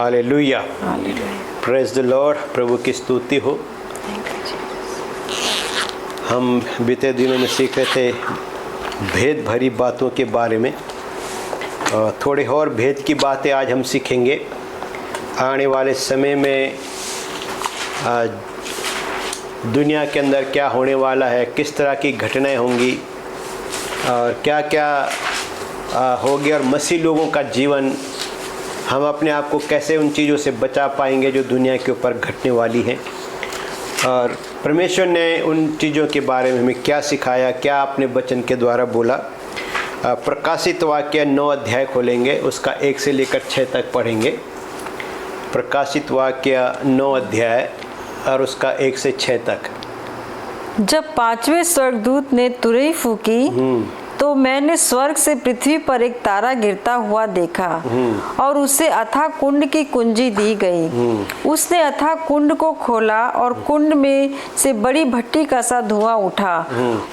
Hallelujah, praise the lord. प्रभु की स्तुति हो। हम बीते दिनों में सीख रहे थे भेद भरी बातों के बारे में। थोड़े और भेद की बातें आज हम सीखेंगे। आने वाले समय में दुनिया के अंदर क्या होने वाला है, किस तरह की घटनाएं होंगी और क्या क्या होगी, और मसीह लोगों का जीवन, हम अपने आप को कैसे उन चीज़ों से बचा पाएंगे जो दुनिया के ऊपर घटने वाली हैं, और परमेश्वर ने उन चीज़ों के बारे में हमें क्या सिखाया, क्या अपने वचन के द्वारा बोला। प्रकाशित वाक्य 9 अध्याय खोलेंगे, उसका 1 से लेकर 6 तक पढ़ेंगे। प्रकाशित वाक्य 9 अध्याय और उसका 1 से 6 तक। जब 5वें स्वर्गदूत ने तुरही फूकी तो मैंने स्वर्ग से पृथ्वी पर एक तारा गिरता हुआ देखा और उसे अथाह कुंड की कुंजी दी गई। उसने अथाह कुंड को खोला और कुंड में से बड़ी भट्टी का सा धुआं उठा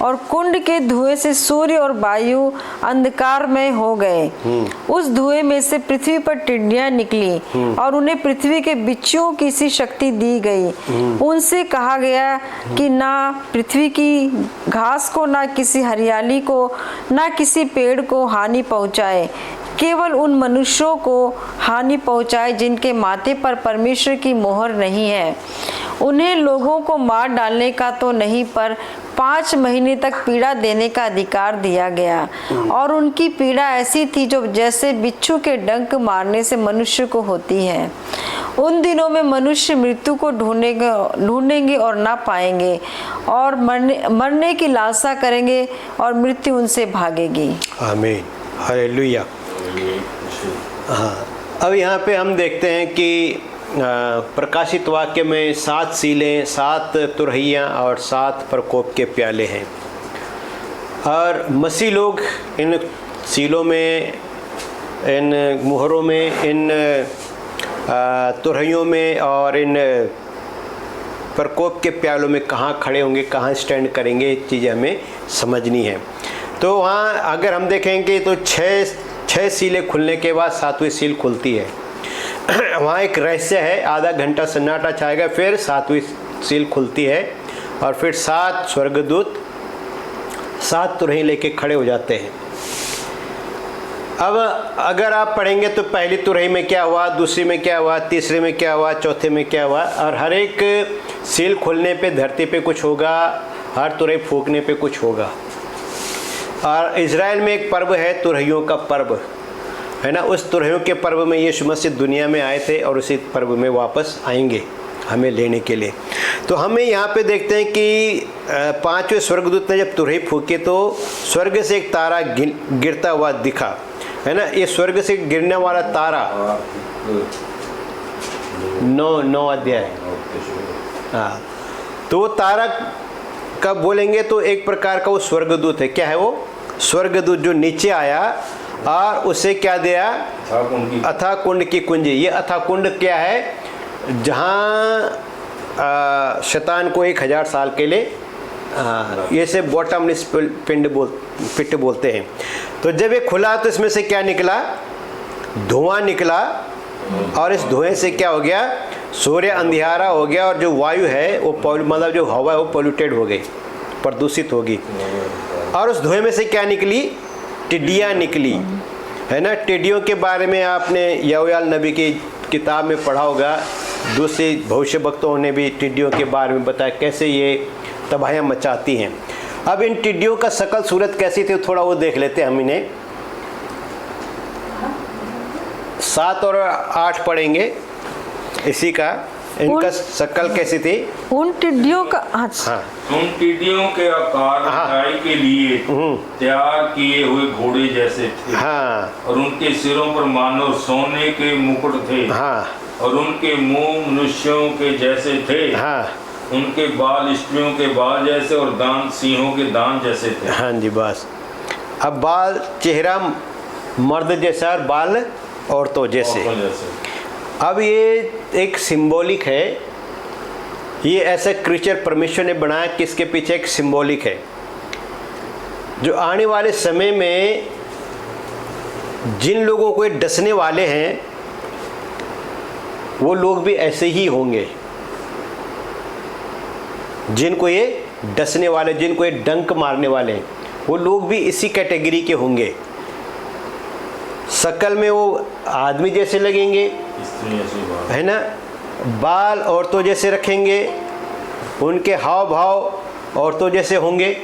और कुंड के धुएं से सूर्य और वायु अंधकारमय हो गए। उस धुएं में से पृथ्वी पर टिड्डियां निकली और उन्हें पृथ्वी के बिच्छुओं की सी शक्ति दी गई। उनसे कहा गया कि ना पृथ्वी की घास को, ना किसी हरियाली को, ना किसी पेड़ को हानि पहुंचाए, केवल उन मनुष्यों को हानि पहुंचाए जिनके माथे पर परमेश्वर की मोहर नहीं है। उन्हें लोगों को मार डालने का तो नहीं, पर 5 महीने तक पीड़ा देने का अधिकार दिया गया। और उनकी पीड़ा ऐसी थी जो जैसे बिच्छू के डंक मारने से मनुष्य को होती है। उन दिनों में मनुष्य मृत्यु को ढूंढेंगे और ना पाएंगे, और मरने की लालसा करेंगे और मृत्यु उनसे भागेगी। आमीन, हालेलुया। हाँ, अब यहाँ पे हम देखते हैं कि प्रकाशित वाक्य में 7 सीलें, 7 तुरहियाँ और 7 प्रकोप के प्याले हैं। और मसीह लोग इन सीलों में, इन मुहरों में, इन तुरहियों में और इन प्रकोप के प्यालों में कहाँ खड़े होंगे, कहाँ स्टैंड करेंगे, ये चीज़ें हमें समझनी है। तो वहाँ अगर हम देखेंगे तो 6 सीलें खुलने के बाद 7वीं सील खुलती है। वहाँ एक रहस्य है। आधा घंटा सन्नाटा छाएगा, फिर 7वीं सील खुलती है और फिर 7 स्वर्गदूत 7 तुरही लेके खड़े हो जाते हैं। अब अगर आप पढ़ेंगे तो पहली तुरही में क्या हुआ, दूसरी में क्या हुआ, तीसरे में क्या हुआ, चौथे में क्या हुआ, और हर एक सील खुलने पे धरती पे कुछ होगा, हर तुरही फूकने पे कुछ होगा। और इज़राइल में एक पर्व है, तुरहियों का पर्व है ना। उस तुरहियों के पर्व में यीशु मसीह दुनिया में आए थे और उसी पर्व में वापस आएंगे हमें लेने के लिए। तो हमें यहाँ पे देखते हैं कि 5वें स्वर्गदूत ने जब तुरही फूकी तो स्वर्ग से एक तारा गिरता हुआ दिखा, है ना। ये स्वर्ग से गिरने वाला तारा 9 अध्याय। हाँ, तो वो तारा का बोलेंगे तो एक प्रकार का वो स्वर्गदूत है। क्या है वो? स्वर्गदूत जो नीचे आया और उसे क्या दिया? अथाह कुंड की कुंजी। ये अथाह कुंड क्या है? जहाँ शैतान को 1000 साल के लिए ये से बॉटमलेस पिट बोलते हैं। तो जब ये खुला तो इसमें से क्या निकला? धुआं निकला, और इस धुएं से क्या हो गया? सूर्य अंधियारा हो गया, और जो वायु है वो मतलब जो हवा है वो पोल्यूटेड हो गई, प्रदूषित होगी। और उस धुएं में से क्या निकली? टिड्डियाँ निकली, है ना। टिड्डियों के बारे में आपने योएल नबी की किताब में पढ़ा होगा। दूसरे भविष्य वक्ताओं ने भी टिड्डियों के बारे में बताया कैसे ये तबाहियाँ मचाती हैं। अब इन टिड्डियों का शकल सूरत कैसी थी थोड़ा वो देख लेते हैं हम इन्हें। 7 और 8 पढ़ेंगे इसी का। इनका शक्ल कैसी थी? उन टिड्डियों का, हाँ, उन टिड्डियों के आकार लड़ाई के लिए तैयार किए हुए घोड़े जैसे थे। हाँ, और उनके सिरों पर मानो सोने के मुकुट थे। हाँ, और उनके मुंह मनुष्यों के जैसे थे। हाँ, उनके बाल स्त्रियों के बाल जैसे और दांत सिंहों के दांत जैसे थे। हाँ जी, बस। अब बाल, चेहरा मर्द जैसा और बाल औरतों जैसे। अब ये एक सिंबॉलिक है। ये ऐसा क्रीचर परमेश्वर ने बनाया कि इसके पीछे एक सिंबॉलिक है जो आने वाले समय में जिन लोगों को ये डसने वाले हैं वो लोग भी ऐसे ही होंगे, जिनको ये डसने वाले, जिनको ये डंक मारने वाले हैं, वो लोग भी इसी कैटेगरी के होंगे। शक्ल में वो आदमी जैसे लगेंगे, है ना, बाल औरतों जैसे रखेंगे, उनके हाव भाव औरतों जैसे होंगे,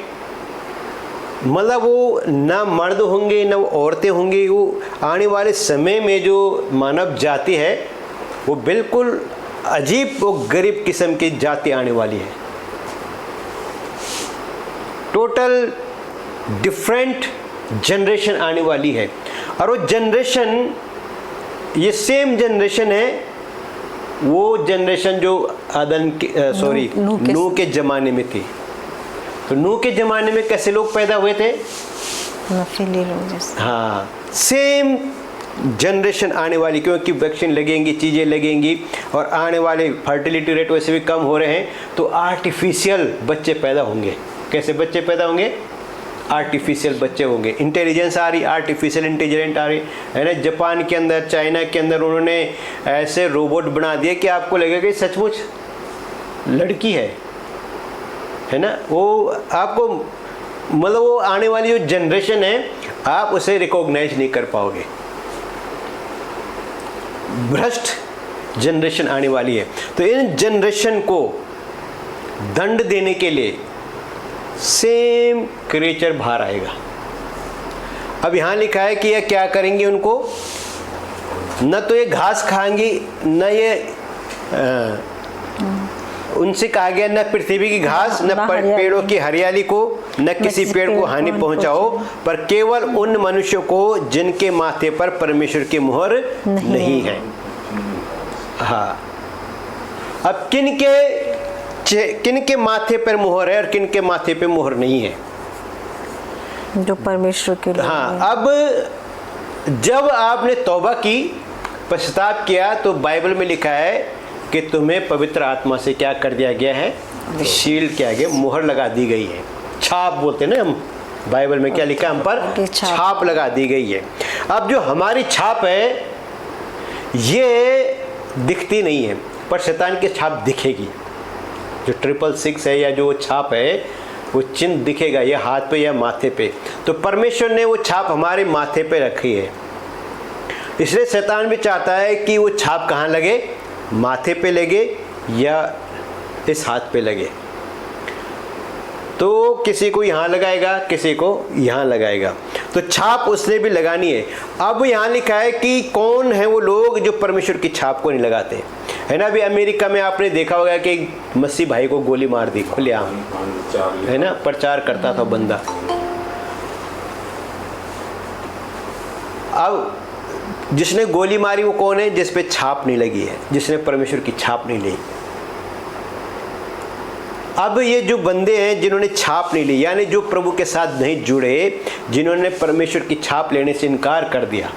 मतलब वो ना मर्द होंगे ना वो औरतें होंगी। वो आने वाले समय में जो मानव जाति है वो बिल्कुल अजीब, वो गरीब किस्म की जाति आने वाली है। टोटल डिफरेंट जनरेशन आने वाली है। और वो जनरेशन, ये सेम जनरेशन है, वो जनरेशन जो आदम के नूह के ज़माने में थी। तो नूह के ज़माने में कैसे लोग पैदा हुए थे? नफीली लोग जैसे। हाँ, सेम जनरेशन आने वाली, क्योंकि वैक्सीन लगेंगी, चीज़ें लगेंगी, और आने वाले फर्टिलिटी रेट वैसे भी कम हो रहे हैं, तो आर्टिफिशियल बच्चे पैदा होंगे। कैसे बच्चे पैदा होंगे? आर्टिफिशियल बच्चे होंगे। इंटेलिजेंस आ रही, आर्टिफिशियल इंटेलिजेंट आ रही है ना। जापान के अंदर, चाइना के अंदर उन्होंने ऐसे रोबोट बना दिए कि आपको लगेगा कि सचमुच लड़की है ना। वो आपको, मतलब वो आने वाली जो जनरेशन है, आप उसे रिकॉग्नाइज नहीं कर पाओगे। भ्रष्ट जनरेशन आने वाली है। तो इन जनरेशन को दंड देने के लिए सेम क्रिएचर बाहर आएगा। अब यहाँ लिखा है कि ये क्या करेंगे, उनको न तो ये घास खाएंगी, न ये उनसे कहा गया न पृथ्वी की घास, न पेड़ों की हरियाली को, न किसी पेड़ को हानि पहुंचाओ, पर केवल उन मनुष्यों को जिनके माथे पर परमेश्वर की मुहर नहीं है। हाँ, अब किनके माथे पर मुहर है और किनके माथे पे मुहर नहीं है? जो परमेश्वर के लोग। हाँ, अब जब आपने तौबा की, पश्चाताप किया, तो बाइबल में लिखा है कि तुम्हें पवित्र आत्मा से क्या कर दिया गया है? शील्ड किया गया, मुहर लगा दी गई है। छाप बोलते हैं ना हम, बाइबल में क्या लिखा है? हम पर छाप लगा दी गई है। अब जो हमारी छाप है ये दिखती नहीं है, पर शैतान की छाप दिखेगी। जो 666 है या जो छाप है, वो चिन्ह दिखेगा या हाथ पे या माथे पे। तो परमेश्वर ने वो छाप हमारे माथे पे रखी है, इसलिए शैतान भी चाहता है कि वो छाप कहाँ लगे? माथे पे लगे या इस हाथ पे लगे। तो किसी को यहाँ लगाएगा, किसी को यहाँ लगाएगा। तो छाप उसने भी लगानी है। अब यहाँ लिखा है कि कौन है वो लोग जो परमेश्वर की छाप को नहीं लगाते, है ना। अभी अमेरिका में आपने देखा होगा कि मसीह भाई को गोली मार दी खुलेआम, है ना, प्रचार करता था बंदा। अब जिसने गोली मारी वो कौन है? जिस पे छाप नहीं लगी है, जिसने परमेश्वर की छाप नहीं ली। अब ये जो बंदे हैं जिन्होंने छाप नहीं ली, यानी जो प्रभु के साथ नहीं जुड़े, जिन्होंने परमेश्वर की छाप लेने से इनकार कर दिया,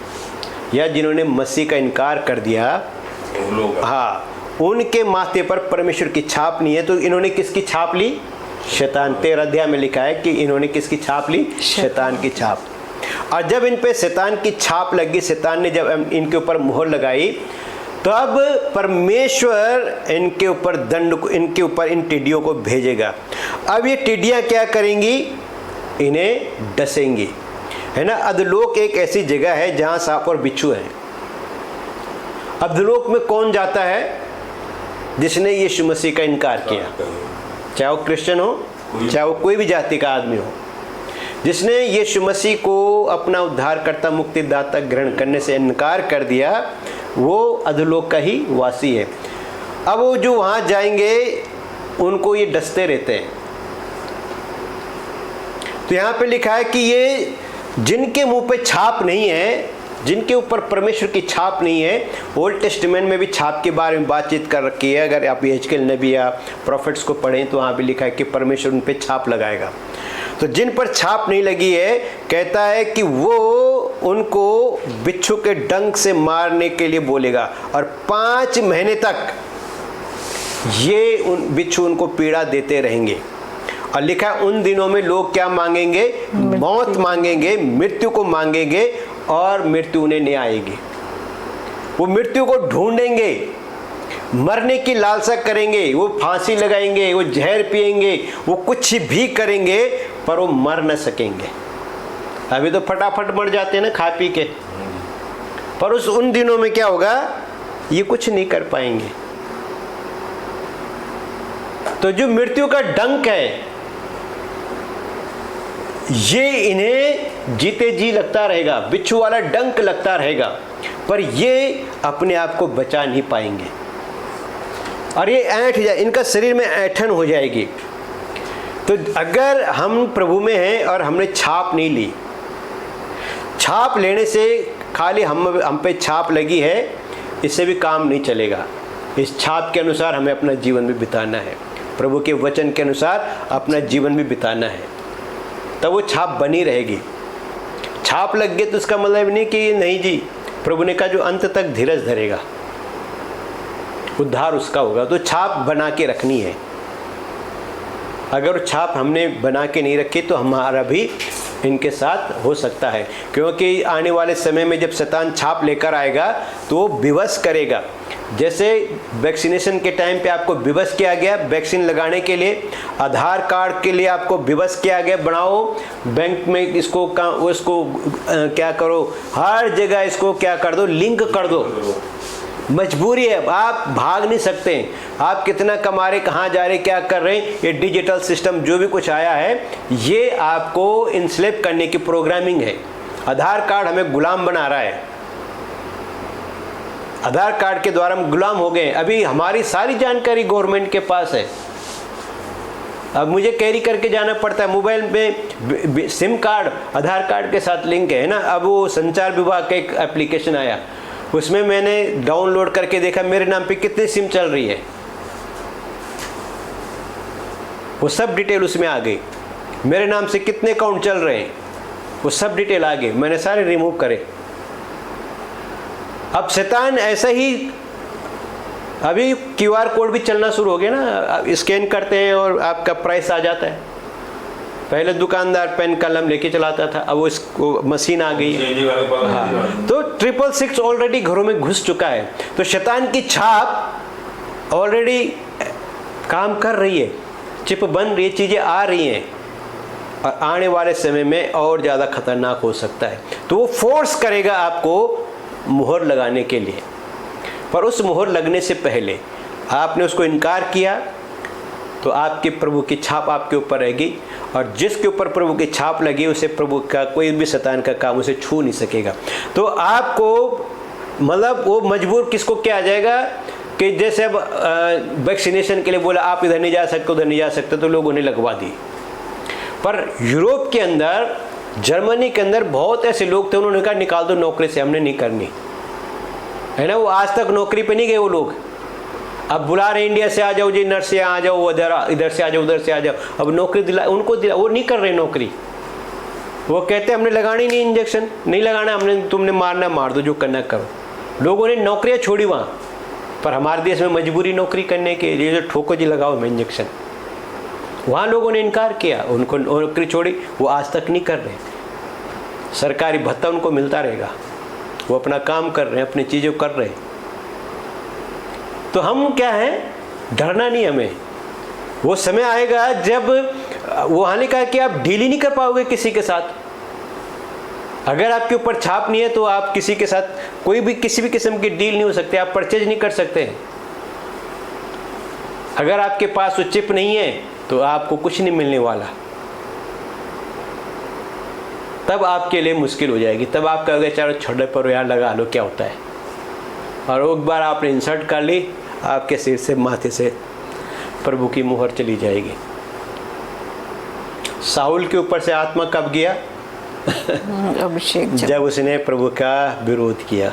या जिन्होंने मसीह का इनकार कर दिया, हाँ, उनके माथे पर परमेश्वर की छाप नहीं है। तो इन्होंने किसकी छाप ली? शैतान। 13 अध्याय में लिखा है कि इन्होंने किसकी छाप ली? शैतान की छाप। और जब इन पे शैतान की छाप लगी, शैतान ने जब इनके ऊपर मुहर लगाई, तो अब परमेश्वर इनके ऊपर दंड को, इनके ऊपर इन टिड्डियों को भेजेगा। अब ये टिड्डियाँ क्या करेंगी? इन्हें डसेंगी, है ना। अधोलोक एक ऐसी जगह है जहाँ सांप और बिच्छू है। अधोलोक में कौन जाता है? जिसने यीशु मसीह का इनकार किया, चाहे वो क्रिश्चियन हो, चाहे वो कोई भी जाति का आदमी हो। जिसने यीशु मसीह को अपना उद्धारकर्ता, मुक्तिदाता ग्रहण करने से इनकार कर दिया, वो अधोलोक का ही वासी है। अब वो जो वहाँ जाएंगे उनको ये डसते रहते हैं। तो यहाँ पे लिखा है कि ये जिनके मुंह पे छाप नहीं है, जिनके ऊपर परमेश्वर की छाप नहीं है, ओल्ड टेस्टामेंट में भी छाप के बारे में बातचीत कर रखी है। अगर आप यहेजकेल नबी या प्रोफेट्स को पढ़ें तो वहाँ भी लिखा है कि परमेश्वर उन पे छाप लगाएगा। तो जिन पर छाप नहीं लगी है, कहता है कि वो उनको बिच्छू के डंक से मारने के लिए बोलेगा, और 5 महीने तक ये बिच्छू उनको पीड़ा देते रहेंगे। और लिखा है उन दिनों में लोग क्या मांगेंगे? मौत मांगेंगे, मृत्यु को मांगेंगे, और मृत्यु उन्हें नहीं आएगी। वो मृत्यु को ढूंढेंगे, मरने की लालसा करेंगे, वो फांसी लगाएंगे, वो जहर पिएंगे, वो कुछ भी करेंगे, पर वो मर न सकेंगे। अभी तो फटाफट मर जाते हैं ना खा पी के, पर उन दिनों में क्या होगा, ये कुछ नहीं कर पाएंगे। तो जो मृत्यु का डंक है, ये इन्हें जीते जी लगता रहेगा, बिच्छू वाला डंक लगता रहेगा, पर ये अपने आप को बचा नहीं पाएंगे और ये ऐंठ जाए, इनका शरीर में ऐंठन हो जाएगी। तो अगर हम प्रभु में हैं और हमने छाप नहीं ली, छाप लेने से खाली हम पे छाप लगी है, इससे भी काम नहीं चलेगा। इस छाप के अनुसार हमें अपना जीवन भी बिताना है, प्रभु के वचन के अनुसार अपना जीवन भी बिताना है, तब वो छाप बनी रहेगी। छाप लग गई तो उसका मतलब नहीं कि नहीं जी, प्रभु ने कहा जो अंत तक धीरज धरेगा उद्धार उसका होगा। तो छाप बना के रखनी है। अगर छाप हमने बना के नहीं रखी तो हमारा भी इनके साथ हो सकता है, क्योंकि आने वाले समय में जब शैतान छाप लेकर आएगा तो वो विवश करेगा। जैसे वैक्सीनेशन के टाइम पे आपको विवश किया गया वैक्सीन लगाने के लिए, आधार कार्ड के लिए आपको विवश किया गया, बनाओ बैंक में इसको क्या करो, हर जगह इसको क्या कर दो, लिंक कर दो। मजबूरी है, आप भाग नहीं सकते। आप कितना कमा रहे, कहाँ जा रहे, क्या कर रहे हैं, ये डिजिटल सिस्टम जो भी कुछ आया है ये आपको इंस्लेप करने की प्रोग्रामिंग है। आधार कार्ड हमें गुलाम बना रहा है, आधार कार्ड के द्वारा हम गुलाम हो गए। अभी हमारी सारी जानकारी गवर्नमेंट के पास है, अब मुझे कैरी करके जाना पड़ता है। मोबाइल में सिम कार्ड आधार कार्ड के साथ लिंक है ना। अब वो संचार विभाग का एक एप्लीकेशन आया, उसमें मैंने डाउनलोड करके देखा मेरे नाम पे कितनी सिम चल रही है, वो सब डिटेल उसमें आ गई। मेरे नाम से कितने अकाउंट चल रहे हैं वो सब डिटेल आ गई, मैंने सारे रिमूव करे। अब शैतान ऐसा ही, अभी क्यूआर कोड भी चलना शुरू हो गया ना, स्कैन करते हैं और आपका प्राइस आ जाता है। पहले दुकानदार पेन कलम लेके चलाता था, अब वो इसको मशीन आ गई है। हाँ, तो 666 ऑलरेडी घरों में घुस चुका है। तो शैतान की छाप ऑलरेडी काम कर रही है, चिप बन रही है, चीज़ें आ रही हैं और आने वाले समय में और ज़्यादा खतरनाक हो सकता है। तो वो फोर्स करेगा आपको मुहर लगाने के लिए, पर उस मुहर लगने से पहले आपने उसको इनकार किया तो आपके प्रभु की छाप आपके ऊपर रहेगी, और जिसके ऊपर प्रभु की छाप लगी उसे प्रभु का कोई भी शैतान का काम उसे छू नहीं सकेगा। तो आपको मतलब वो मजबूर किसको किया जाएगा कि जैसे अब वैक्सीनेशन के लिए बोला आप इधर नहीं जा सकते उधर नहीं जा सकते, तो लोगों ने लगवा दी। पर यूरोप के अंदर, जर्मनी के अंदर बहुत ऐसे लोग थे, उन्होंने कहा निकाल दो नौकरी से, हमने नहीं करनी है ना। वो आज तक नौकरी पे नहीं गए वो लोग, अब बुला रहे इंडिया से आ जाओ जी, नर्स से आ जाओ, इधर से आ जाओ, उधर से आ जाओ, अब नौकरी उनको दिला, वो नहीं कर रहे नौकरी। वो कहते हमने लगानी नहीं, इंजेक्शन नहीं लगाना, हमने तुमने मारना मार दो, जो करना करो। लोगों ने नौकरियाँ छोड़ी वहाँ, पर हमारे देश में मजबूरी नौकरी करने के लिए जो ठोको जी लगाओ मैं इंजेक्शन, वहाँ लोगों ने इनकार किया, उनको नौकरी छोड़ी, वो आज तक नहीं कर रहे। सरकारी भत्ता उनको मिलता रहेगा, वो अपना काम कर रहे हैं, अपनी चीज़ें कर रहे हैं। तो हम क्या है, डरना नहीं हमें। वो समय आएगा जब वो आने का कि आप डील ही नहीं कर पाओगे किसी के साथ। अगर आपके ऊपर छाप नहीं है तो आप किसी के साथ कोई भी किसी भी किस्म की डील नहीं हो सकते, आप परचेज नहीं कर सकते। अगर आपके पास वो चिप नहीं है तो आपको कुछ नहीं मिलने वाला, तब आपके लिए मुश्किल हो जाएगी। तब आप कहोगे चलो छोड़े पर यार लगा लो क्या होता है, और एक बार आपने इंसर्ट कर ली, आपके सिर से माथे से प्रभु की मुहर चली जाएगी। साउल के ऊपर से आत्मा कब गया? अभिषेक जब उसने प्रभु का विरोध किया,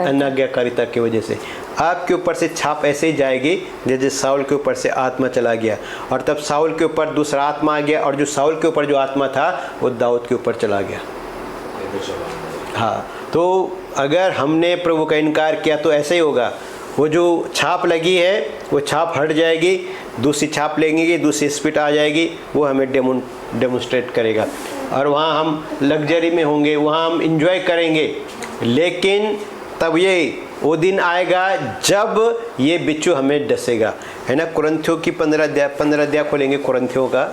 अनाज्ञाकारिता की वजह से। आपके ऊपर से छाप ऐसे ही जाएगी जैसे साउल के ऊपर से आत्मा चला गया, और तब साउल के ऊपर दूसरा आत्मा आ गया, और जो साउल के ऊपर जो आत्मा था वो दाऊद के ऊपर चला गया। हाँ, तो अगर हमने प्रभु का इनकार किया तो ऐसे ही होगा। वो जो छाप लगी है वो छाप हट जाएगी, दूसरी छाप लेंगे, दूसरी स्पिरिट आ जाएगी, वो हमें डेमोन्स्ट्रेट करेगा, और वहाँ हम लग्जरी में होंगे, वहाँ हम इंजॉय करेंगे। लेकिन तब ये वो दिन आएगा जब ये बिच्छू हमें डसेगा, है ना। कुरिन्थियों की 15 अध्याय खोलेंगे कुरिन्थियों का।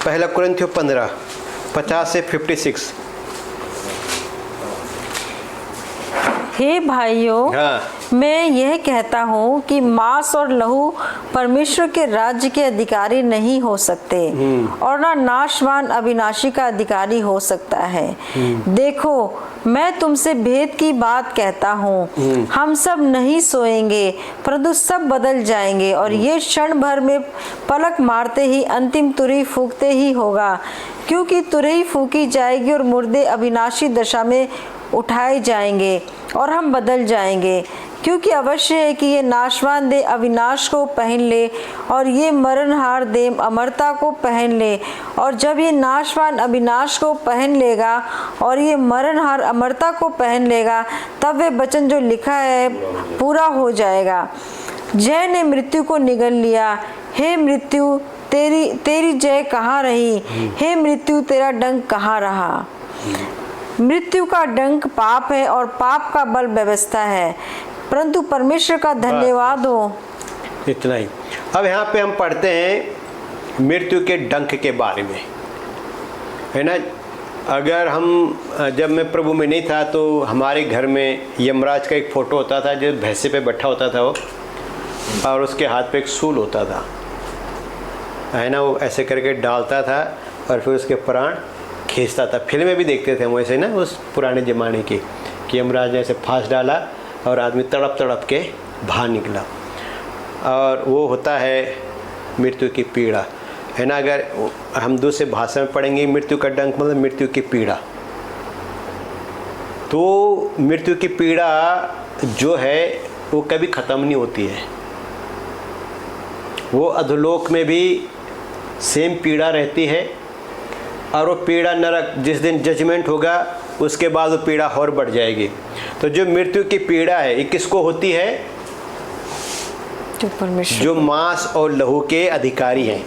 पहला कुरिन्थियों 15 50 से 56। हे भाइयों, हाँ। मैं यह कहता हूँ कि मांस और लहू परमेश्वर के राज्य के अधिकारी नहीं हो सकते और ना नाशवान अविनाशी का अधिकारी हो सकता है। देखो, मैं तुमसे भेद की बात कहता हूँ, हम सब नहीं सोएंगे परंतु सब बदल जाएंगे और ये क्षण भर में पलक मारते ही अंतिम तुरही फूंकते ही होगा, क्योंकि तुरही फूंकी जाएगी और मुर्दे अविनाशी दशा में उठाए जाएंगे और हम बदल जाएंगे। क्योंकि अवश्य है कि ये नाशवान देह अविनाश को पहन ले और ये मरणहार देह अमरता को पहन ले, और जब ये नाशवान अविनाश को पहन लेगा और ये मरणहार अमरता को पहन लेगा, तब वे वचन जो लिखा है पूरा हो जाएगा। जय ने मृत्यु को निगल लिया। हे मृत्यु, तेरी जय कहाँ रही? हे मृत्यु, तेरा डंक कहाँ रहा? मृत्यु का डंक पाप है और पाप का बल व्यवस्था है, परंतु परमेश्वर का धन्यवाद हो। इतना ही। अब यहाँ पे हम पढ़ते हैं मृत्यु के डंक के बारे में, है ना। अगर जब मैं प्रभु में नहीं था तो हमारे घर में यमराज का एक फ़ोटो होता था जो भैंसे पे बैठा होता था वो, और उसके हाथ पे एक सूल होता था, है ना। वो ऐसे करके डालता था और फिर उसके प्राण खींचता था। फिल्में भी देखते थे हम वैसे ना, उस पुराने ज़माने की, कि यमराज ने ऐसे फांस डाला और आदमी तड़प तड़प के बाहर निकला, और वो होता है मृत्यु की पीड़ा, है ना। अगर हम दूसरे भाषा में पढ़ेंगे मृत्यु का डंक मतलब मृत्यु की पीड़ा। तो मृत्यु की पीड़ा जो है वो कभी ख़त्म नहीं होती है। वो अधोलोक में भी सेम पीड़ा रहती है, और वो पीड़ा नरक, जिस दिन जजमेंट होगा उसके बाद वो पीड़ा और बढ़ जाएगी। तो जो मृत्यु की पीड़ा है ये किसको होती है? जो मांस और लहू के अधिकारी हैं,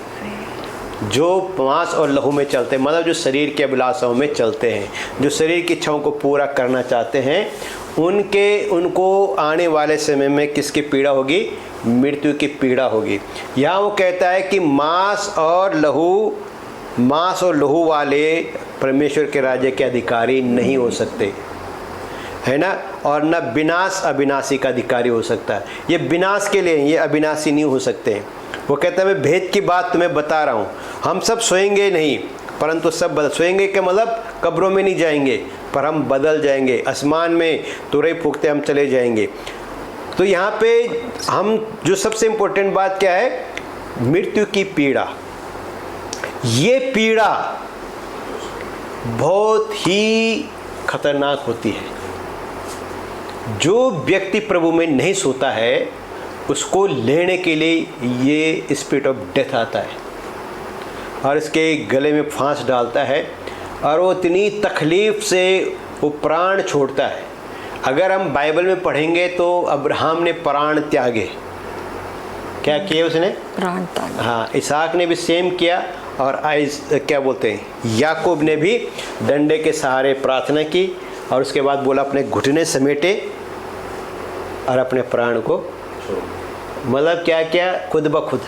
जो मांस और लहू में चलते हैं, मतलब जो शरीर के अभिलाषाओं में चलते हैं, जो शरीर की इच्छाओं को पूरा करना चाहते हैं, उनको आने वाले समय में किसकी पीड़ा होगी? मृत्यु की पीड़ा होगी। यहाँ वो कहता है कि मांस और लहू वाले परमेश्वर के राज्य के अधिकारी नहीं हो सकते, है ना। और न विनाश अविनाशी का अधिकारी हो सकता है। ये विनाश के लिए, ये अविनाशी नहीं हो सकते। वो कहता है मैं भेद की बात तुम्हें बता रहा हूँ, हम सब सोएंगे नहीं परंतु सब बदल। सोएंगे के मतलब कब्रों में नहीं जाएंगे, पर हम बदल जाएंगे, आसमान में तुरही फूंकते हम चले जाएंगे। तो यहाँ पे हम जो सबसे इम्पोर्टेंट बात क्या है? मृत्यु की पीड़ा। ये पीड़ा बहुत ही खतरनाक होती है। जो व्यक्ति प्रभु में नहीं सोता है उसको लेने के लिए ये स्पिरिट ऑफ डेथ आता है और इसके गले में फांस डालता है, और वो इतनी तकलीफ से वो प्राण छोड़ता है। अगर हम बाइबल में पढ़ेंगे तो अब्राहम ने प्राण त्यागे। क्या किए उसने? प्राण त्यागे। हाँ, इसहाक ने भी सेम किया, और क्या बोलते हैं, याकूब ने भी डंडे के सहारे प्रार्थना की और उसके बाद बोला अपने घुटने समेटे और अपने प्राण को, मतलब क्या क्या, खुद ब खुद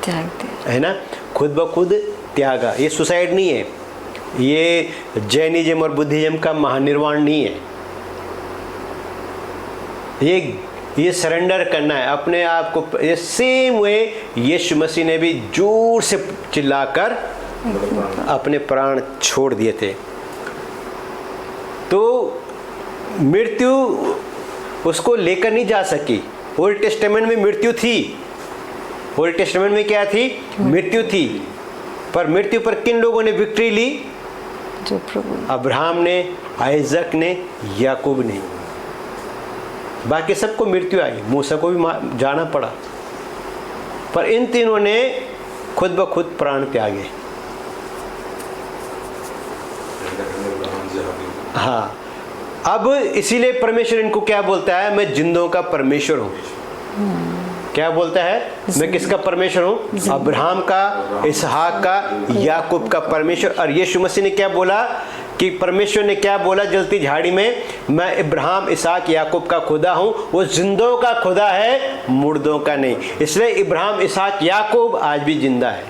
त्याग दिया, है ना। खुद ब खुद त्यागा। ये सुसाइड नहीं है, ये जैनिज्म और बुद्धिज्म का महानिर्वाण नहीं है। ये सरेंडर करना है अपने आप को। ये सेम वे यीशु मसीह ने भी जोर से चिल्लाकर अपने प्राण छोड़ दिए थे। तो मृत्यु उसको लेकर नहीं जा सकी। ओल्ड टेस्टामेंट में मृत्यु थी। ओल्ड टेस्टामेंट में क्या थी? मृत्यु थी। पर मृत्यु पर किन लोगों ने विक्ट्री ली? जो प्रभु, अब्राहम ने, आइजक ने, याकूब ने। बाकी सबको मृत्यु आई, मूसा को भी जाना पड़ा, पर इन तीनों ने खुद ब खुद प्राण त्यागे। हाँ, अब इसीलिए परमेश्वर इनको क्या बोलता है? मैं जिंदों का परमेश्वर हूँ। क्या बोलता है? मैं किसका परमेश्वर हूँ? अब्राहम का, इसहाक का, याकूब का परमेश्वर। और यीशु मसीह ने क्या बोला कि परमेश्वर ने क्या बोला जलती झाड़ी में? मैं इब्राहिम, इसहाक, याकूब का खुदा हूँ। वो जिंदों का खुदा है, मुर्दों का नहीं। इसलिए इब्राहिम, इसहाक, याकूब आज भी जिंदा है।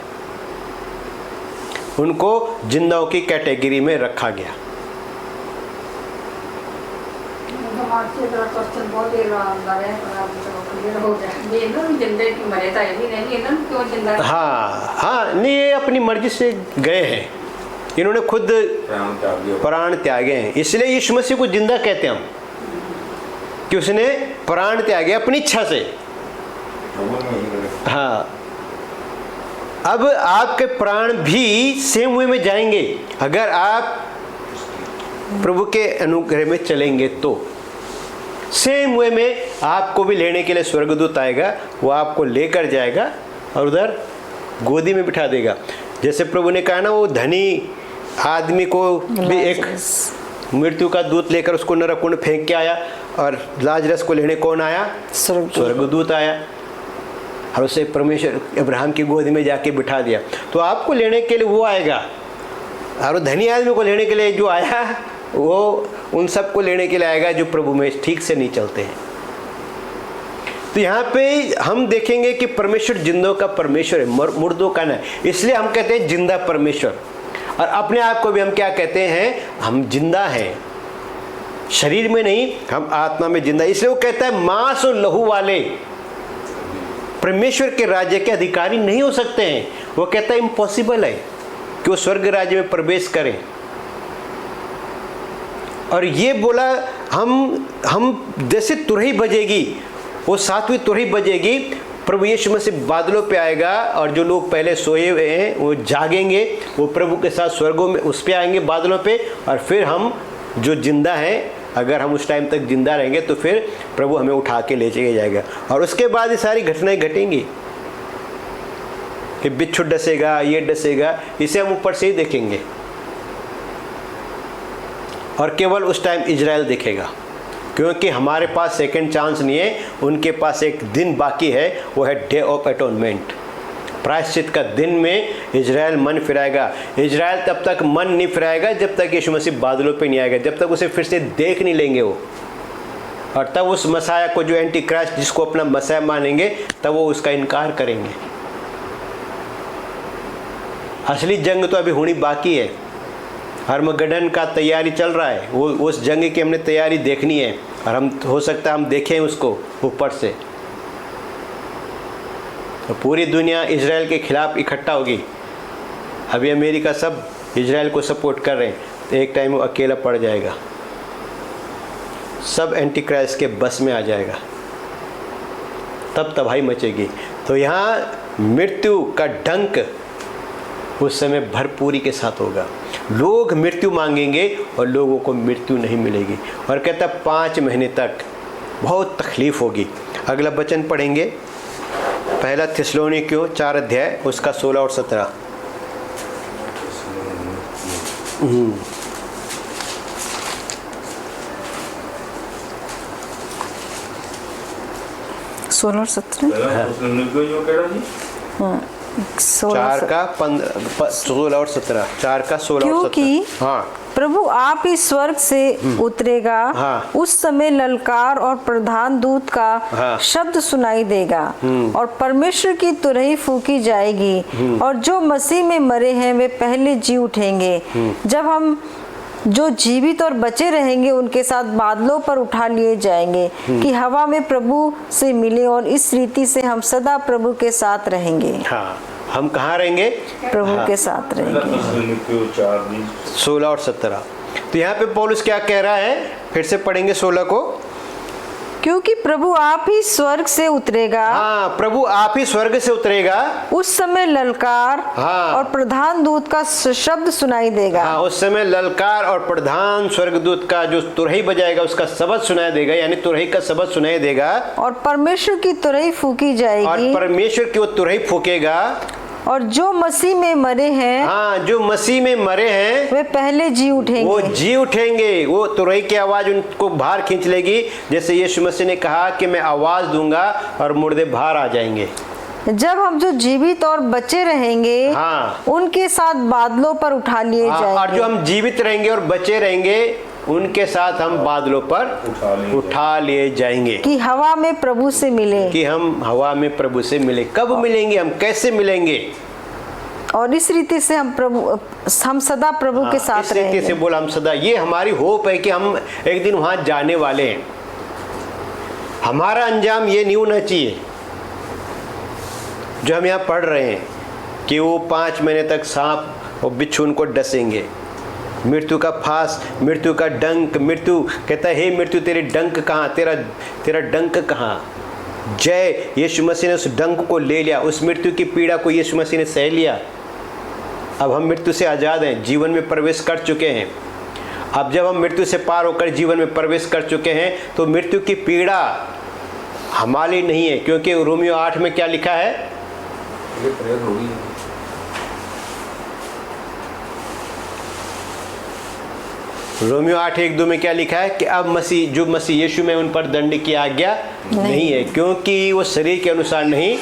उनको जिंदाओं की कैटेगरी में रखा गया। क्वेश्चन बहुत देर अंदर है, पर आप चलो क्लियर हो जाए। ये ना जिंदे की मरे था, ये भी नहीं है ना, क्यों जिंदा है? हाँ, नहीं, ये अपनी मर्जी से गए हैं, इन्होंने खुद प्राण त्यागे हैं। इसलिए यीशु मसीह को जिंदा कहते हैं हम, कि उसने प्राण त्यागे अपनी इच्छा से। हाँ, अब आपके प्राण भी सेम वे में जाएंगे अगर आप प्रभु के अनुग्रह में चलेंगे तो। सेम वे में आपको भी लेने के लिए स्वर्गदूत आएगा, वो आपको लेकर जाएगा और उधर गोदी में बिठा देगा। जैसे प्रभु ने कहा ना, वो धनी आदमी को भी एक मृत्यु का दूत लेकर उसको नरकुंड फेंक के आया, और लाजरस को लेने कौन आया? स्वर्गदूत आया, और उसे परमेश्वर अब्राहम की गोद में जाके बिठा दिया। तो आपको लेने के लिए वो आएगा, और धनी आदमी को लेने के लिए जो आया वो उन सबको लेने के लिए आएगा जो प्रभु में ठीक से नहीं चलते हैं। तो यहाँ पे हम देखेंगे कि परमेश्वर जिंदों का परमेश्वर है, मुर्दों का नहीं। इसलिए हम कहते हैं जिंदा परमेश्वर। और अपने आप को भी हम क्या कहते हैं? हम जिंदा हैं, शरीर में नहीं, हम आत्मा में जिंदा। इसलिए वो कहता है मांस और लहू वाले परमेश्वर के राज्य के अधिकारी नहीं हो सकते हैं। वो कहता है इम्पॉसिबल है कि वो स्वर्ग राज्य में प्रवेश करें। और ये बोला, हम जैसे तुरही बजेगी, वो 7वीं तुरही बजेगी, प्रभु यीशु मसीह बादलों पे आएगा, और जो लोग पहले सोए हुए हैं वो जागेंगे, वो प्रभु के साथ स्वर्गों में उस पे आएंगे बादलों पे। और फिर हम जो जिंदा हैं, अगर हम उस टाइम तक जिंदा रहेंगे तो फिर प्रभु हमें उठा के ले चले जाएगा। और उसके बाद ये सारी घटनाएं घटेंगी कि बिच्छू डसेगा, ये डसेगा, इसे हम ऊपर से ही देखेंगे। और केवल उस टाइम इजराइल दिखेगा, क्योंकि हमारे पास सेकंड चांस नहीं है। उनके पास एक दिन बाकी है, वो है डे ऑफ एटोनमेंट, प्रायश्चित का दिन में इजराइल मन फिराएगा। इजराइल तब तक मन नहीं फिराएगा जब तक यीशु मसीह बादलों पे नहीं आएगा, जब तक उसे फिर से देख नहीं लेंगे वो। और तब उस मसाया को, जो एंटी क्राइस्ट जिसको अपना मसाया मानेंगे, तब वो उसका इनकार करेंगे। असली जंग तो अभी होनी बाकी है। हर्मगडन का तैयारी चल रहा है, वो उस जंग की हमने तैयारी देखनी है। और हम हो सकता है हम देखें उसको ऊपर से। तो पूरी दुनिया इजराइल के खिलाफ इकट्ठा होगी। अभी अमेरिका सब इजराइल को सपोर्ट कर रहे हैं, तो एक टाइम वो अकेला पड़ जाएगा, सब एंटी क्राइस्ट के बस में आ जाएगा, तब तबाही मचेगी। तो यहाँ मृत्यु का डंक उस समय भरपूरी के साथ होगा। लोग मृत्यु मांगेंगे और लोगों को मृत्यु नहीं मिलेगी। और कहता 5 महीने तक बहुत तकलीफ होगी। अगला वचन पढ़ेंगे, पहला थिस्सलुनीकियों 4 अध्याय, उसका 16 और 17। 16 और 17। हाँ, 4 का 16 और 17, 4 का 16 और 17। क्योंकि हाँ, प्रभु आप ही स्वर्ग से उतरेगा, हाँ। उस समय ललकार और प्रधान दूत का हाँ। शब्द सुनाई देगा, और परमेश्वर की तुरही फूकी जाएगी, और जो मसीह में मरे हैं वे पहले जी उठेंगे। जब हम जो जीवित और बचे रहेंगे उनके साथ बादलों पर उठा लिए जाएंगे कि हवा में प्रभु से मिले, और इस रीति से हम सदा प्रभु के साथ रहेंगे। हाँ, हम कहाँ रहेंगे? प्रभु के साथ रहेंगे। 16 और 17। तो यहाँ पे पौलुस क्या कह रहा है? फिर से पढ़ेंगे 16 को। क्योंकि प्रभु आप ही स्वर्ग से उतरेगा, हाँ, प्रभु आप ही स्वर्ग से उतरेगा, उस समय ललकार हाँ। और प्रधान दूत का शब्द सुनाई देगा। हाँ, उस समय ललकार और प्रधान स्वर्गदूत का जो तुरही बजाएगा उसका शब्द सुनाई देगा, यानी तुरही का शब्द सुनाई देगा। और परमेश्वर की तुरही फूकी और जाएगी, परमेश्वर की वो तुरही फूकेगा, और जो मसीह में मरे हैं हाँ, जो मसीह में मरे हैं वे पहले जी वो उठेंगे। जी उठेंगे। वो तुरही की आवाज उनको बाहर खींच लेगी, जैसे यीशु मसीह ने कहा कि मैं आवाज दूंगा और मुर्दे बाहर आ जाएंगे। जब हम जो जीवित और बचे रहेंगे हाँ। उनके साथ बादलों पर उठा लिए हाँ, और जाएंगे। जो हम जीवित रहेंगे और बचे रहेंगे उनके साथ हम बादलों पर उठा लिए जाएंगे कि हवा में प्रभु से मिले। कि हम हवा में प्रभु से मिले। कब मिलेंगे, हम कैसे मिलेंगे? और इस रीति से हम सदा प्रभु के साथ इस रीति से रहेंगे। बोला हम सदा, ये हमारी होप है कि हम एक दिन वहां जाने वाले हैं। हमारा अंजाम ये नहीं होना चाहिए जो हम यहाँ पढ़ रहे हैं कि वो 5 महीने तक सांप और बिच्छू उनको डसेंगे, मृत्यु का फांस, मृत्यु का डंक। मृत्यु कहता है, हे मृत्यु तेरे डंक कहाँ, तेरा डंक कहाँ? जय, यीशु मसीह ने उस डंक को ले लिया, उस मृत्यु की पीड़ा को यीशु मसीह ने सह लिया। अब हम मृत्यु से आज़ाद हैं, जीवन में प्रवेश कर चुके हैं। अब जब हम मृत्यु से पार होकर जीवन में प्रवेश कर चुके हैं तो मृत्यु की पीड़ा हमारी नहीं है, क्योंकि रोमियो 8 में क्या लिखा है? ये प्रेयर होगी। रोमियो 8:1-2 में क्या लिखा है कि अब मसीह यीशु में उन पर दंड की आज्ञा नहीं है, क्योंकि वो शरीर के अनुसार नहीं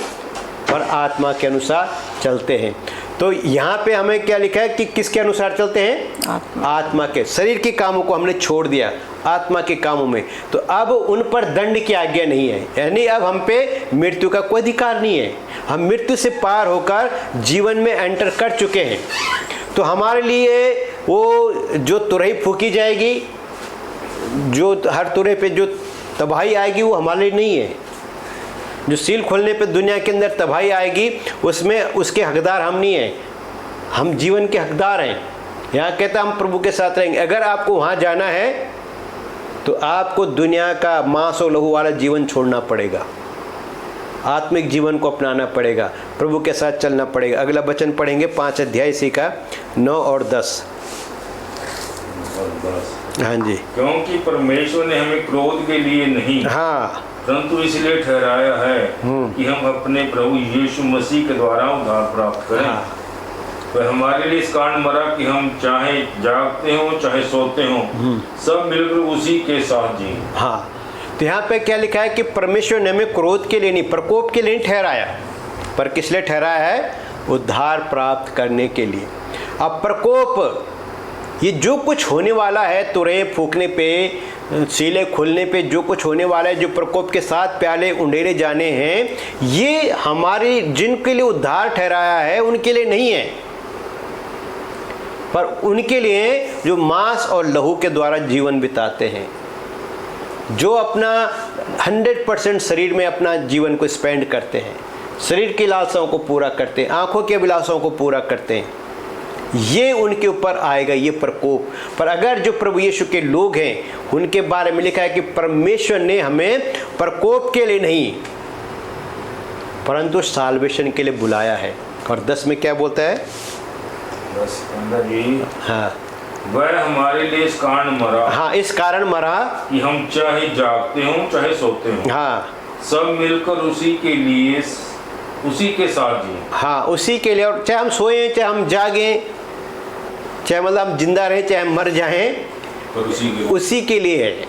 पर आत्मा के अनुसार चलते हैं। तो यहाँ पे हमें क्या लिखा है कि किसके अनुसार चलते हैं? आत्मा के। शरीर के कामों को हमने छोड़ दिया, आत्मा के कामों में। तो अब उन पर दंड की आज्ञा नहीं है, यानी अब हम पे मृत्यु का कोई अधिकार नहीं है। हम मृत्यु से पार होकर जीवन में एंटर कर चुके हैं। तो हमारे लिए वो जो तुरही फूकी जाएगी, जो हर तुरही पे जो तबाही आएगी, वो हमारे लिए नहीं है। जो सील खोलने पे दुनिया के अंदर तबाही आएगी, उसमें उसके हकदार हम नहीं हैं, हम जीवन के हकदार हैं। यहाँ कहता हम प्रभु के साथ रहेंगे। अगर आपको वहाँ जाना है तो आपको दुनिया का मांस और लहू वाला जीवन छोड़ना पड़ेगा, आत्मिक जीवन को अपनाना पड़ेगा, प्रभु के साथ चलना पड़ेगा। अगला वचन पढ़ेंगे 5 अध्याय इसी का 9 और 10। हाँ जी। क्योंकि परमेश्वर ने हमें क्रोध के लिए नहीं, हाँ, परंतु इसलिए ठहराया है कि हम अपने प्रभु यीशु मसीह के द्वारा उद्धार प्राप्त करें। हाँ। वह हमारे लिए इस कारण मरा कि हम चाहे जागते हों चाहे सोते हों सब मिलकर उसी के साथ जिएं। हाँ, तो यहाँ पे क्या लिखा है कि परमेश्वर ने हमें क्रोध के लिए नहीं, प्रकोप के लिए नहीं ठहराया, पर किस लिए ठहराया है? उद्धार प्राप्त करने के लिए। अब प्रकोप, ये जो कुछ होने वाला है, तुरहे फूकने पे, सीले खुलने पे जो कुछ होने वाला है, जो प्रकोप के साथ प्याले उंडेरे जाने हैं, ये हमारे जिनके लिए उद्धार ठहराया है उनके लिए नहीं है, पर उनके लिए जो मांस और लहू के द्वारा जीवन बिताते हैं, जो अपना 100% शरीर में अपना जीवन को स्पेंड करते हैं, शरीर की लालसाओं को पूरा करते हैं, आंखों की अभिलाषाओं को पूरा करते हैं, ये उनके ऊपर आएगा ये प्रकोप। पर अगर जो प्रभु यीशु के लोग हैं उनके बारे में लिखा है कि परमेश्वर ने हमें प्रकोप के लिए नहीं परंतु साल्वेशन के लिए बुलाया है। और 10 में क्या बोलता है? 10 जी, हाँ, वह हमारे लिए इस कारण मरा, हाँ, इस कारण मरा कि हम चाहे जागते हों चाहे सोते हों हाँ, सब मिलकर उसी के लिए उसी के साथ जिएं। हाँ, उसी के लिए। और चाहे हम सोएं चाहे हम जागें, चाहे मतलब हम जिंदा रहें चाहे हम मर जाएं, पर उसी के लिए है।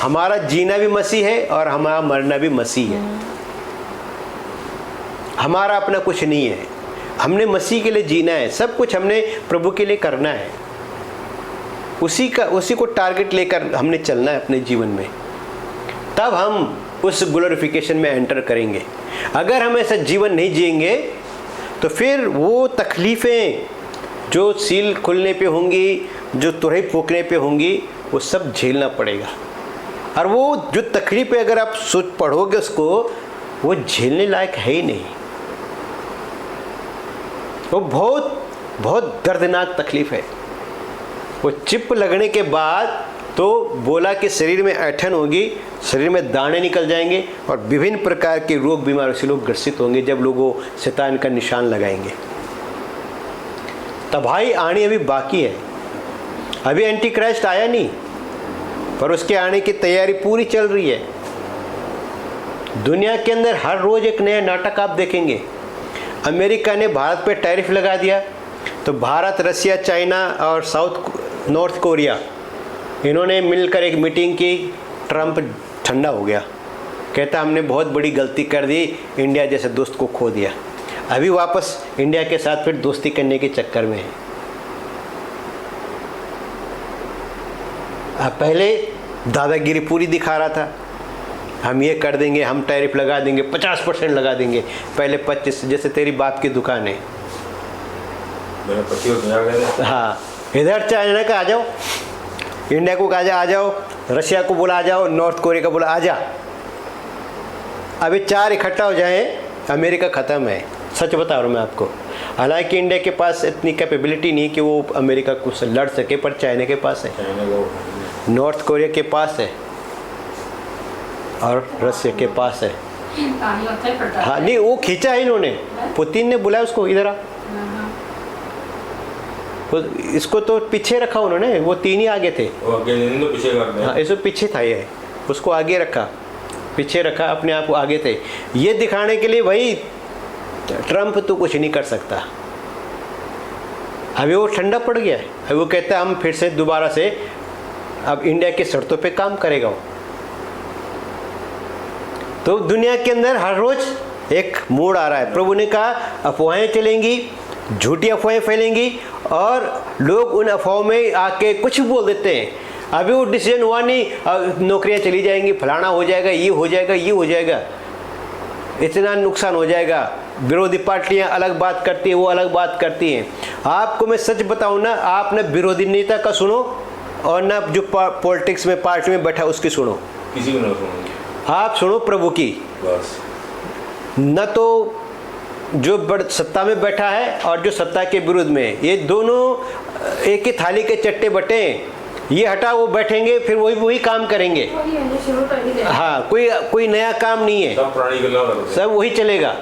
हमारा जीना भी मसीह है और हमारा मरना भी मसीह है। हमारा अपना कुछ नहीं है, हमने मसीह के लिए जीना है, सब कुछ हमने प्रभु के लिए करना है, उसी को टारगेट लेकर हमने चलना है अपने जीवन में, तब हम उस ग्लोरिफिकेशन में एंटर करेंगे। अगर हम ऐसा जीवन नहीं जिएंगे तो फिर वो तकलीफ़ें जो सील खुलने पे होंगी, जो तुरही फूकने पे होंगी, वो सब झेलना पड़ेगा। और वो जो तकलीफ़ें अगर आप सोच पढ़ोगे उसको, वो झेलने लायक है ही नहीं। वो बहुत बहुत दर्दनाक तकलीफ़ है। वो चिप लगने के बाद तो बोला कि शरीर में ऐंठन होगी, शरीर में दाने निकल जाएंगे और विभिन्न प्रकार के रोग बीमारियों से लोग ग्रसित होंगे जब लोगों शैतान का निशान लगाएंगे। तबाही आनी अभी बाकी है, अभी एंटी क्राइस्ट आया नहीं, पर उसके आने की तैयारी पूरी चल रही है। दुनिया के अंदर हर रोज एक नया नाटक आप देखेंगे। अमेरिका ने भारत पे टैरिफ लगा दिया, तो भारत, रसिया, चाइना और नॉर्थ कोरिया इन्होंने मिलकर एक मीटिंग की। ट्रंप ठंडा हो गया, कहता हमने बहुत बड़ी गलती कर दी, इंडिया जैसे दोस्त को खो दिया। अभी वापस इंडिया के साथ फिर दोस्ती करने के चक्कर में है। अब पहले दादागिरी पूरी दिखा रहा था, हम ये कर देंगे, हम टैरिफ लगा देंगे, 50% लगा देंगे, पहले 25, जैसे तेरी बाप की दुकान है। मेरा 25 हाँ, इधर चाइना का आ जाओ, इंडिया को कहा आ जाओ, रशिया को बोला आ जाओ, नॉर्थ कोरिया को बोला आ जा। अभी 4 इकट्ठा हो जाए, अमेरिका ख़त्म है। सच बता रहा हूँ मैं आपको। हालांकि इंडिया के पास इतनी कैपेबिलिटी नहीं कि वो अमेरिका को लड़ सके, पर चाइना के पास है, नॉर्थ कोरिया के पास है और रशिया के पास है। हाँ नहीं, वो खींचा है इन्होंने, पुतिन ने बुलाया उसको इधर आ। इसको तो पीछे रखा उन्होंने, वो 3 ही आगे थे, वो पीछे कर दिया। हाँ, इसको पीछे था ये, उसको आगे रखा, पीछे रखा, अपने आप को आगे थे, ये दिखाने के लिए भाई ट्रंप तो कुछ नहीं कर सकता। अभी वो ठंडा पड़ गया है, अभी वो कहता है हम फिर से दोबारा से अब इंडिया की शर्तों पे काम करेगा वो। तो दुनिया के अंदर हर रोज एक मोड़ आ रहा है। प्रभु ने कहा अफवाहें चलेंगी, झूठी अफवाहें फैलेंगी और लोग उन अफवाहों में आके कुछ भी बोल देते हैं। अभी वो डिसीजन हुआ नहीं, नौकरियां चली जाएंगी, फलाना हो जाएगा, ये हो जाएगा, ये हो जाएगा, इतना नुकसान हो जाएगा। विरोधी पार्टियां अलग बात करती हैं, वो अलग बात करती हैं। आपको मैं सच बताऊं ना, आप न विरोधी नेता का सुनो और न जो पॉलिटिक्स में पार्टी में बैठा उसकी सुनो, किसी को ना सुनो, आप सुनो प्रभु की। बस न तो जो बड़ सत्ता में बैठा है और जो सत्ता के विरुद्ध में, ये दोनों एक ही थाली के चट्टे बटे हैं। ये हटा वो बैठेंगे, फिर वही काम करेंगे। हाँ, कोई नया काम नहीं है, सब प्राणी के सब वही चलेगा।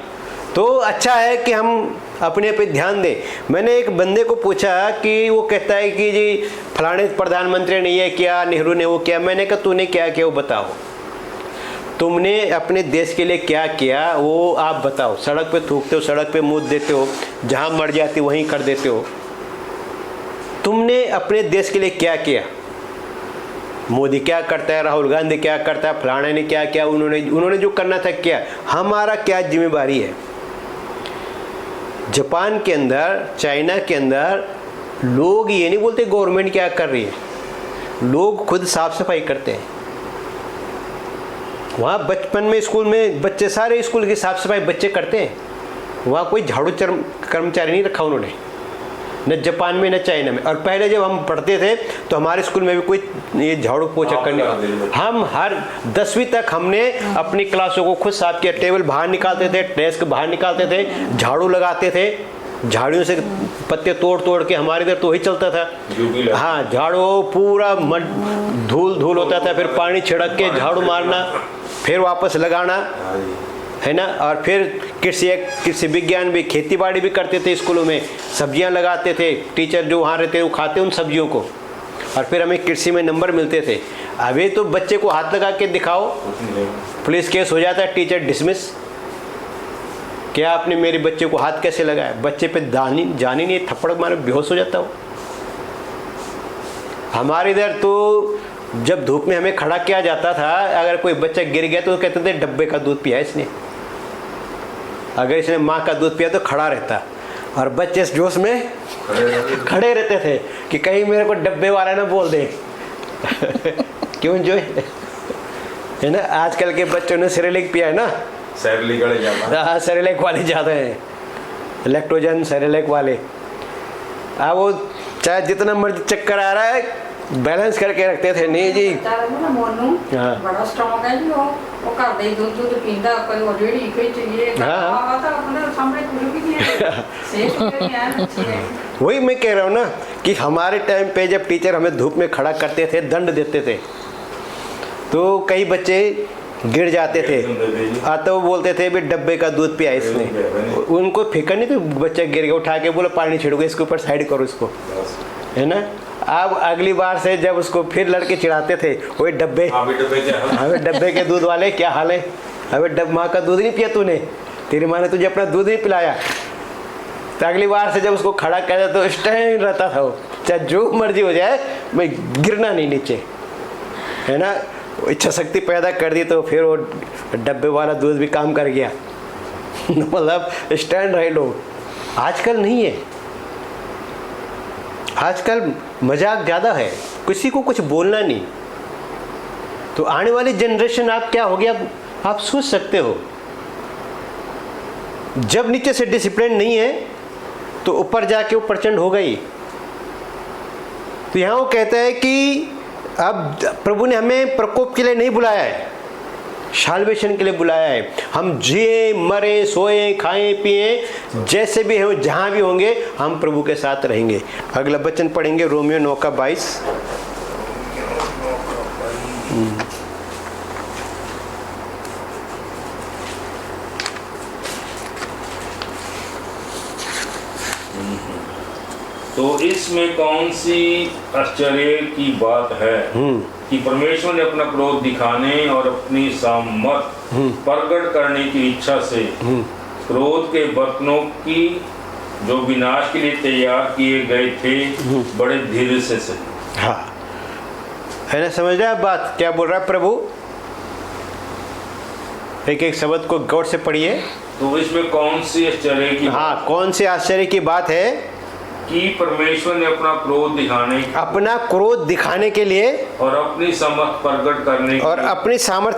तो अच्छा है कि हम अपने पे ध्यान दें। मैंने एक बंदे को पूछा कि वो कहता है कि जी फलाने प्रधानमंत्री ने ये किया, नेहरू ने वो किया। मैंने कहा तूने क्या किया वो बताओ, तुमने अपने देश के लिए क्या किया वो आप बताओ। सड़क पे थूकते हो, सड़क पे मुँह देते हो, जहाँ मर जाती वहीं कर देते हो। तुमने अपने देश के लिए क्या किया? मोदी क्या करता है, राहुल गांधी क्या करता है, फलाने ने क्या किया, उन्होंने जो करना था किया। हमारा क्या जिम्मेदारी है? जापान के अंदर, चाइना के अंदर लोग ये नहीं बोलते गवर्नमेंट क्या कर रही है, लोग खुद साफ सफाई करते हैं। वहाँ बचपन में स्कूल में बच्चे, सारे स्कूल की साफ सफाई बच्चे करते हैं। वहाँ कोई झाड़ू कर्मचारी नहीं रखा उन्होंने, न जापान में न चाइना में। और पहले जब हम पढ़ते थे तो हमारे स्कूल में भी कोई ये झाड़ू पोछा करने, हम हर 10वीं तक हमने अपनी क्लासों को खुद साफ किया। टेबल बाहर निकालते थे, डेस्क बाहर निकालते थे, झाड़ू लगाते थे, झाड़ियों से पत्ते तोड़ तोड़ के, हमारे इधर तो वही चलता था। हाँ, झाड़ू पूरा धूल होता था, फिर पानी छिड़क के झाड़ू मारना, फिर वापस लगाना, है ना। और फिर कृषि विज्ञान भी, खेती बाड़ी भी करते थे स्कूलों में, सब्जियां लगाते थे। टीचर जो वहाँ रहते वो खाते उन सब्जियों को, और फिर हमें कृषि में नंबर मिलते थे। अभी तो बच्चे को हाथ लगा के दिखाओ, पुलिस केस हो जाता है, टीचर डिसमिस। क्या आपने मेरे बच्चे को हाथ कैसे लगाया? बच्चे पे जान ही नहीं, थप्पड़ मारे बेहोश हो जाता हो। हमारे इधर तो जब धूप में हमें खड़ा किया जाता था, अगर कोई बच्चा गिर गया तो कहते थे डब्बे का दूध पिया इसने। अगर इसने माँ का दूध पिया तो खड़ा रहता, और बच्चे इस जोश में खड़े रहते थे कि कहीं मेरे को डब्बे वाला ना बोल दे। क्यों जो है ना, आजकल के बच्चों ने सेरेलैक पिया है ना, हाँ सेरेलैक वाले ज़्यादा हैं, लैक्टोजन सेरेलैक वाले। अब वो चाहे जितना मर्जी चक्कर आ रहा है बैलेंस करके रखते थे। नहीं जी, हाँ, बड़ा स्ट्रॉन्ग है जी, वो घर दे दूध पींदा, कोई वो रेड़ी कोई चाहिए, हाँ तो अपने सामने कुछ भी नहीं है, सेफ नहीं है। वही मैं कह रहा हूँ ना कि हमारे टाइम पे जब टीचर हमें धूप में खड़ा करते थे, दंड देते थे, तो कई बच्चे गिर जाते थे, तो बोलते थे भी डब्बे का दूध पिया इसने। उनको फिक्र नहीं, तो बच्चा गिर गया, उठा के बोला पानी छिड़को इसके ऊपर, साइड करो इसको, है ना। अब अगली बार से जब उसको फिर लड़के चिढ़ाते थे, वही डब्बे, हमें डब्बे के दूध वाले क्या हाल है, हमें माँ का दूध नहीं पिया तूने, तेरी माँ ने तुझे अपना दूध नहीं पिलाया। तो अगली बार से जब उसको खड़ा कर तो स्टैंड रहता था वो, चाहे जो मर्जी हो जाए मैं गिरना नहीं नीचे, है ना। इच्छा शक्ति पैदा कर दी तो फिर वो डब्बे वाला दूध भी काम कर गया मतलब स्टैंड रहे लोग। आजकल नहीं है, आजकल मजाक ज़्यादा है, किसी को कुछ बोलना नहीं। तो आने वाली जनरेशन आप क्या हो गया आप सोच सकते हो। जब नीचे से डिसिप्लिन नहीं है तो ऊपर जाके वो प्रचंड हो गई। तो यहाँ वो कहता है कि अब प्रभु ने हमें प्रकोप के लिए नहीं बुलाया है, साल्वेशन के लिए बुलाया है। हम जिए मरे सोए खाएं पिए जैसे भी हो जहाँ भी होंगे हम प्रभु के साथ रहेंगे। अगला वचन पढ़ेंगे रोमियो 9:22। तो इसमें कौन सी आश्चर्य की बात है कि परमेश्वर ने अपना क्रोध दिखाने और अपनी सामर्थ प्रकट करने की इच्छा से क्रोध के बर्तनों की जो विनाश के लिए तैयार किए गए थे बड़े धीरे से सही। हाँ, है ना, समझ रहे आप बात क्या बोल रहा है प्रभु। एक एक शब्द को गौर से पढ़िए। तो इसमें कौन सी आश्चर्य की हाँ, कौन सी आश्चर्य की बात है कि परमेश्वर ने अपना क्रोध दिखाने के लिए और अपनी सामर्थ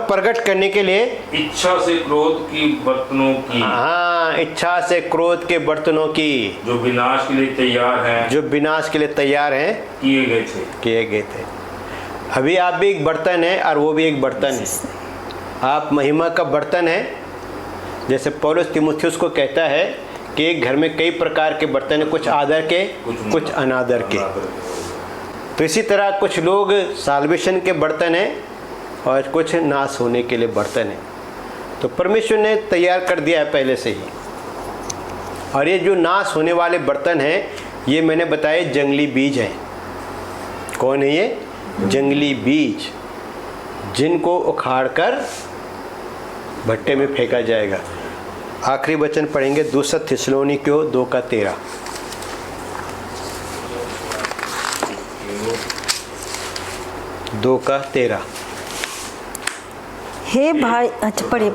प्रकट करने के लिए इच्छा से क्रोध की बर्तनों की, हाँ, इच्छा से क्रोध के बर्तनों की जो विनाश के लिए तैयार हैं किए गए थे। अभी आप भी एक बर्तन है और वो भी एक बर्तन है। आप महिमा का बर्तन है। जैसे पौलुस तीमुथियुस को कहता है कि एक घर में कई प्रकार के बर्तन हैं, कुछ आदर के कुछ अनादर के। तो इसी तरह कुछ लोग साल्वेशन के बर्तन हैं और कुछ नाश होने के लिए बर्तन हैं। तो परमेश्वर ने तैयार कर दिया है पहले से ही। और ये जो नाश होने वाले बर्तन हैं ये मैंने बताया जंगली बीज हैं। कौन है ये? जंगली बीज, जिनको उखाड़ कर भट्टे में फेंका जाएगा। आखिरी वचन पढ़ेंगे 2 थिस्सलुनीकियों 2:13। हे भाई, अच्छा पढ़िए।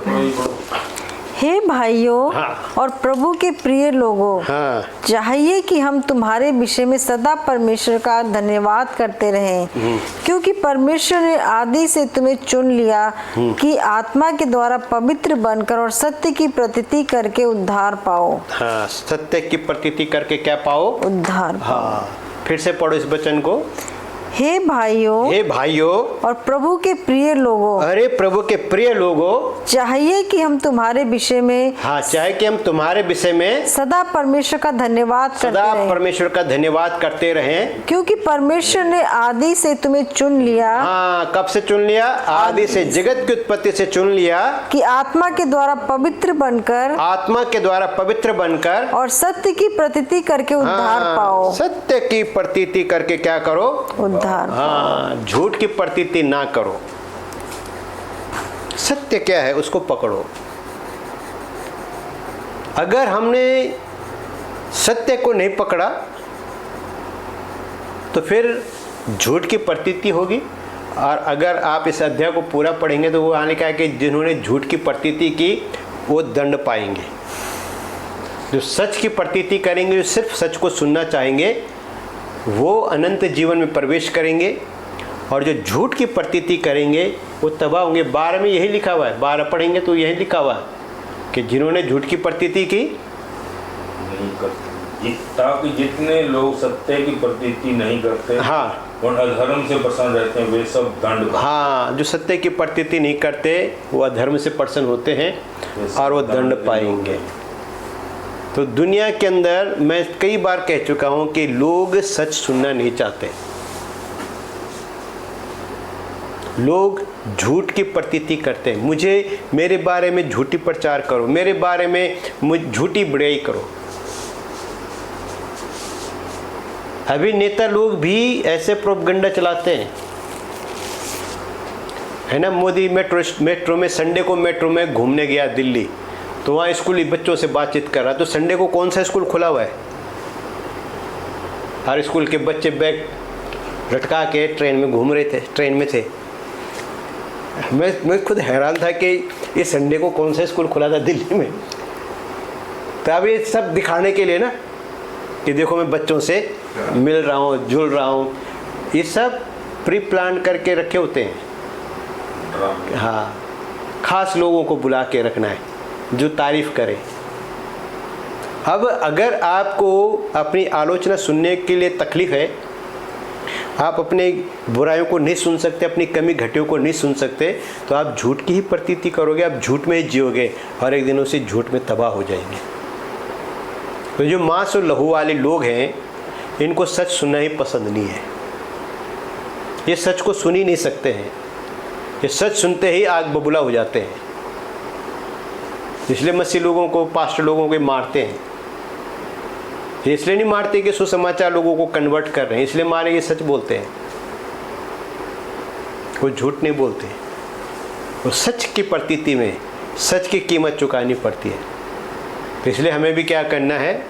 हे भाइयों हाँ। और प्रभु के प्रिय लोगों, हाँ। चाहिए कि हम तुम्हारे विषय में सदा परमेश्वर का धन्यवाद करते रहें, क्योंकि परमेश्वर ने आदि से तुम्हें चुन लिया कि आत्मा के द्वारा पवित्र बनकर और सत्य की प्रतीति करके उद्धार पाओ। हाँ, सत्य की प्रतीति करके क्या पाओ? उद्धार पाओ। हाँ, फिर से पढ़ो इस वचन को। हे भाइयों और प्रभु के प्रिय लोगों, अरे प्रभु के प्रिय लोगों, चाहिए कि हम तुम्हारे विषय में, हाँ, चाहे कि हम तुम्हारे विषय में सदा परमेश्वर का धन्यवाद करते रहें, क्योंकि परमेश्वर ने आदि से तुम्हें चुन लिया। हाँ, कब से चुन लिया? आदि से, जगत की उत्पत्ति से चुन लिया कि आत्मा के द्वारा पवित्र बनकर और सत्य की प्रतीति करके उद्धार पाओ। सत्य की प्रतीति करके क्या करो? हाँ, झूठ की प्रतीति ना करो। सत्य क्या है उसको पकड़ो। अगर हमने सत्य को नहीं पकड़ा तो फिर झूठ की प्रतीति होगी। और अगर आप इस अध्याय को पूरा पढ़ेंगे तो वो आने का है कि जिन्होंने झूठ की प्रतीति की वो दंड पाएंगे। जो सच की प्रतीति करेंगे, जो सिर्फ सच को सुनना चाहेंगे, वो अनंत जीवन में प्रवेश करेंगे। और जो झूठ की प्रतीति करेंगे वो तबाह होंगे। 12 में यही लिखा हुआ है, 12 पढ़ेंगे तो यही लिखा हुआ है कि जिन्होंने झूठ की प्रतीति की नहीं करते, ताकि जितने लोग सत्य की प्रतीति नहीं करते, हाँ, और अधर्म से प्रसन्न रहते हैं, वे सब दंड। हाँ, जो सत्य की प्रतीति नहीं करते वो अधर्म से प्रसन्न होते हैं और वो दंड पाएंगे। तो दुनिया के अंदर मैं कई बार कह चुका हूं कि लोग सच सुनना नहीं चाहते। लोग झूठ की प्रतीति करते हैं। मुझे मेरे बारे में झूठी प्रचार करो, मेरे बारे में झूठी बुराई करो। अभी नेता लोग भी ऐसे प्रोपगंडा चलाते हैं, है ना। मोदी मेट्रो में संडे को मेट्रो में घूमने गया दिल्ली, तो वहाँ स्कूली बच्चों से बातचीत कर रहा, तो संडे को कौन सा स्कूल खुला हुआ है? हर स्कूल के बच्चे बैग लटका के ट्रेन में घूम रहे थे, ट्रेन में थे। मैं खुद हैरान था कि ये संडे को कौन सा स्कूल खुला था दिल्ली में। तो अब ये सब दिखाने के लिए ना कि देखो मैं बच्चों से मिल रहा हूँ, जुड़ रहा हूँ, ये सब प्री प्लान करके रखे होते हैं। हाँ, खास लोगों को बुला के रखना है जो तारीफ करे। अब अगर आपको अपनी आलोचना सुनने के लिए तकलीफ है, आप अपने बुराइयों को नहीं सुन सकते, अपनी कमी घटियों को नहीं सुन सकते, तो आप झूठ की ही प्रतीति करोगे, आप झूठ में ही जियोगे और एक दिन उसी झूठ में तबाह हो जाएंगे। तो जो मांस और लहू वाले लोग हैं, इनको सच सुनना ही पसंद नहीं है। ये सच को सुन ही नहीं सकते हैं, ये सच सुनते ही आग बबूला हो जाते हैं। इसलिए मसीह लोगों को, पास्टर लोगों को मारते हैं। ये इसलिए नहीं मारते कि सुसमाचार लोगों को कन्वर्ट कर रहे हैं, इसलिए मारे, ये सच बोलते हैं, वो झूठ नहीं बोलते। और सच की प्रतीति में सच की कीमत चुकानी पड़ती है। तो इसलिए हमें भी क्या करना है?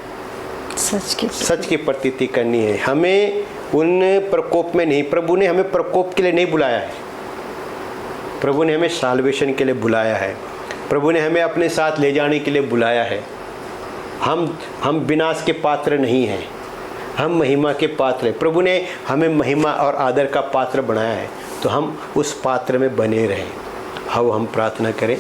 सच की प्रतीति करनी है। हमें उन प्रकोप में नहीं, प्रभु ने हमें प्रकोप के लिए नहीं बुलाया है, प्रभु ने हमें साल्वेशन के लिए बुलाया है, प्रभु ने हमें अपने साथ ले जाने के लिए बुलाया है। हम विनाश के पात्र नहीं हैं, हम महिमा के पात्र हैं। प्रभु ने हमें महिमा और आदर का पात्र बनाया है, तो हम उस पात्र में बने रहें। आओ हम प्रार्थना करें।